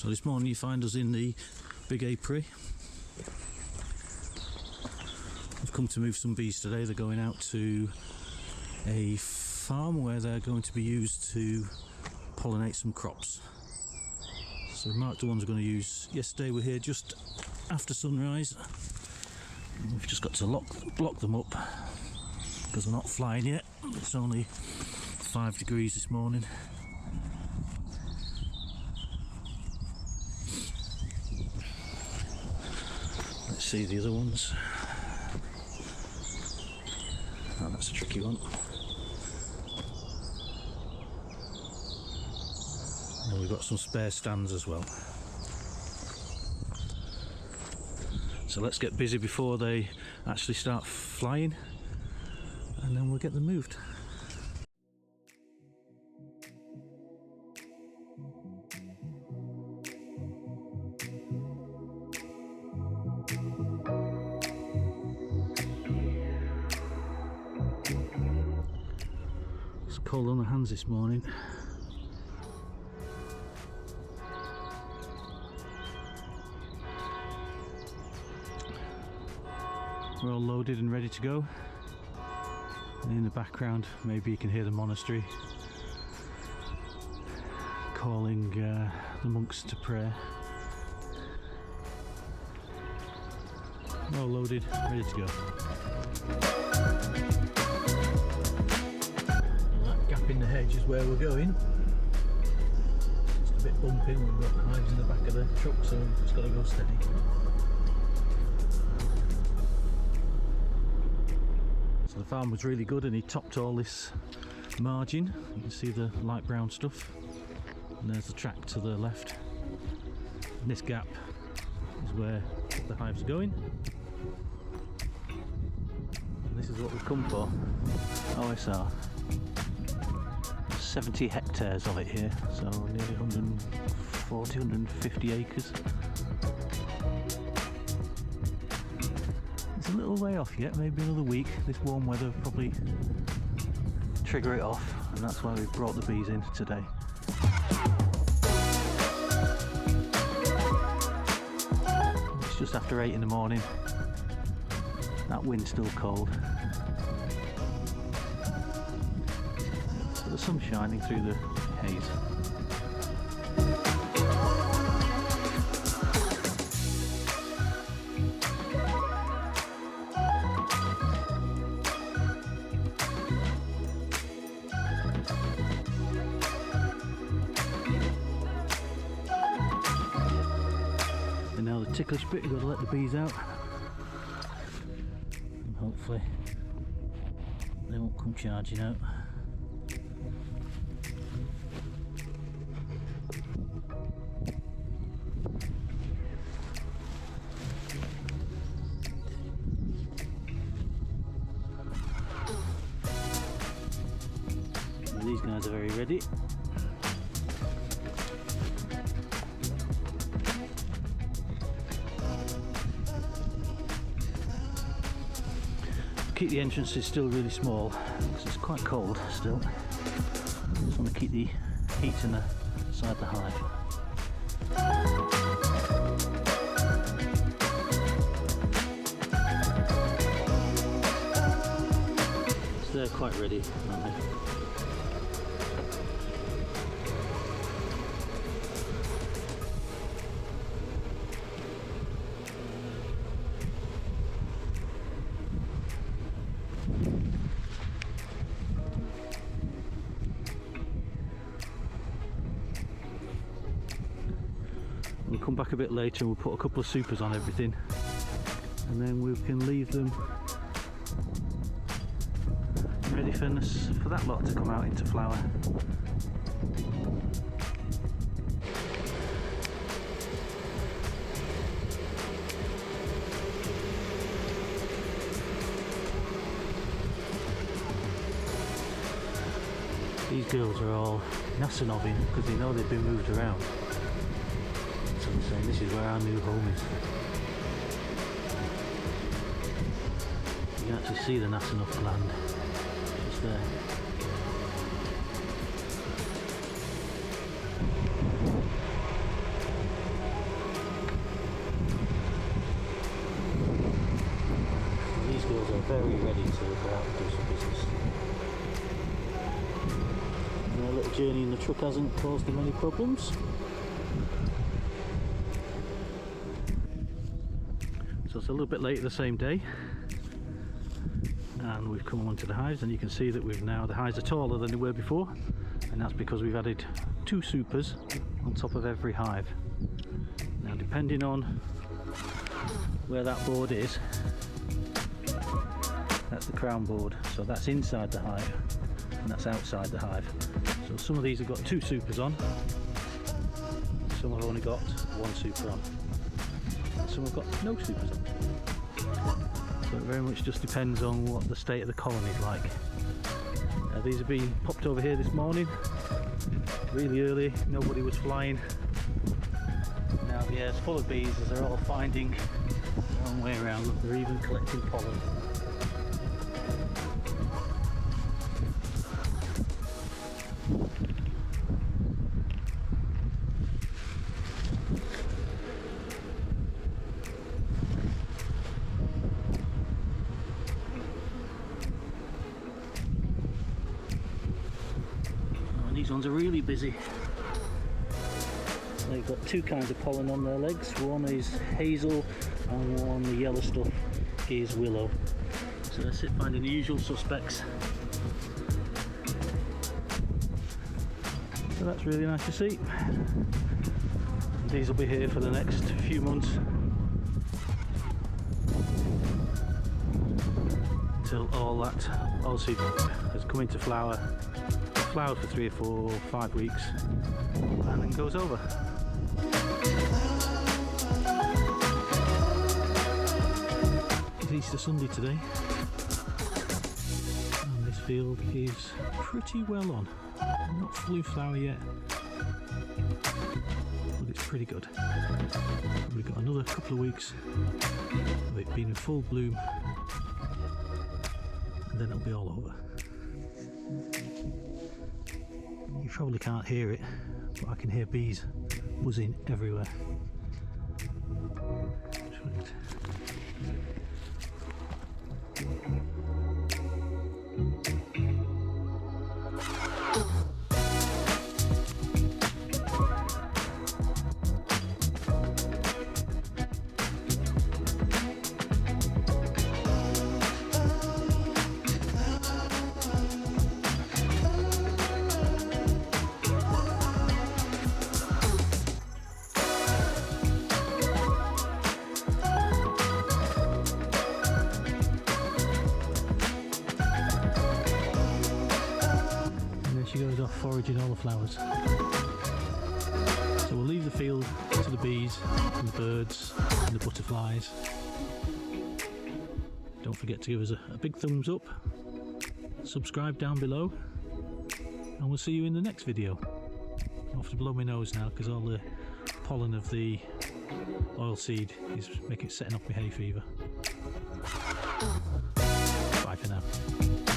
So this morning you find us in the big apiary. We've come to move some bees today. They're going out to a farm where they're going to be used to pollinate some crops. So we marked the ones we're going to use. Yesterday we're here just after sunrise. We've just got to block them up because they're not flying yet. It's only 5 degrees this morning. Let's see the other ones. Oh, that's a tricky one. And we've got some spare stands as well. So let's get busy before they actually start flying, and then we'll get them moved. It's cold on the hands this morning. We're all loaded and ready to go. And in the background, maybe you can hear the monastery calling the monks to prayer. We're all loaded, ready to go. And that gap in the hedge is where we're going. It's a bit bumpy. We've got hives in the back of the truck, so we've just got to go steady. The farm was really good and he topped all this margin. You can see the light brown stuff, and there's the track to the left. And this gap is where the hives are going. And this is what we've come for. OSR. 70 hectares of it here, so nearly 140, 150 acres. A little way off yet, maybe another week. This warm weather will probably trigger it off, and that's why we've brought the bees in today. It's just after 8 in the morning. That wind's still cold. So the sun's shining through the haze. And now the ticklish bit, you've got to let the bees out, and hopefully they won't come charging out. And these guys are very ready. Keep the entrances still really small because it's quite cold still. Just want to keep the heat inside the hive. So they're quite ready, aren't they? We'll come back a bit later and we'll put a couple of supers on everything, and then we can leave them ready for that lot to come out into flower. These girls are all nassing of him because they know they've been moved around. So I'm saying this is where our new home is. You can actually see the nassing off the land just there. journey in the truck hasn't caused them any problems. So it's a little bit late the same day, and we've come onto the hives, and you can see that the hives are taller than they were before, and that's because we've added 2 supers on top of every hive. Now, depending on where that board is, that's the crown board, so that's inside the hive and that's outside the hive. So some of these have got 2 supers on, some have only got 1 super on, and some have got no supers on. So it very much just depends on what the state of the colony is like. These have been popped over here this morning really early, nobody was flying. Now the air's full of bees as they're all finding their own way around. Look, they're even collecting pollen. These ones are really busy. They've got 2 kinds of pollen on their legs. One is hazel and one, the yellow stuff, is willow. So they're finding the usual suspects. So that's really nice to see. These will be here for the next few months until all that oilseed has come into flower. Flowered for 3 or 4 or 5 weeks and then goes over. It's Easter Sunday today, and this field is pretty well on. Not full in flower yet, but it's pretty good. We've got another couple of weeks of it being in full bloom, and then it'll be all over. You probably can't hear it, but I can hear bees buzzing everywhere. She goes off foraging all the flowers. So we'll leave the field to the bees and the birds and the butterflies. Don't forget to give us a big thumbs up, subscribe down below, and we'll see you in the next video. I have to blow my nose now because all the pollen of the oilseed is setting off my hay fever. Bye for now.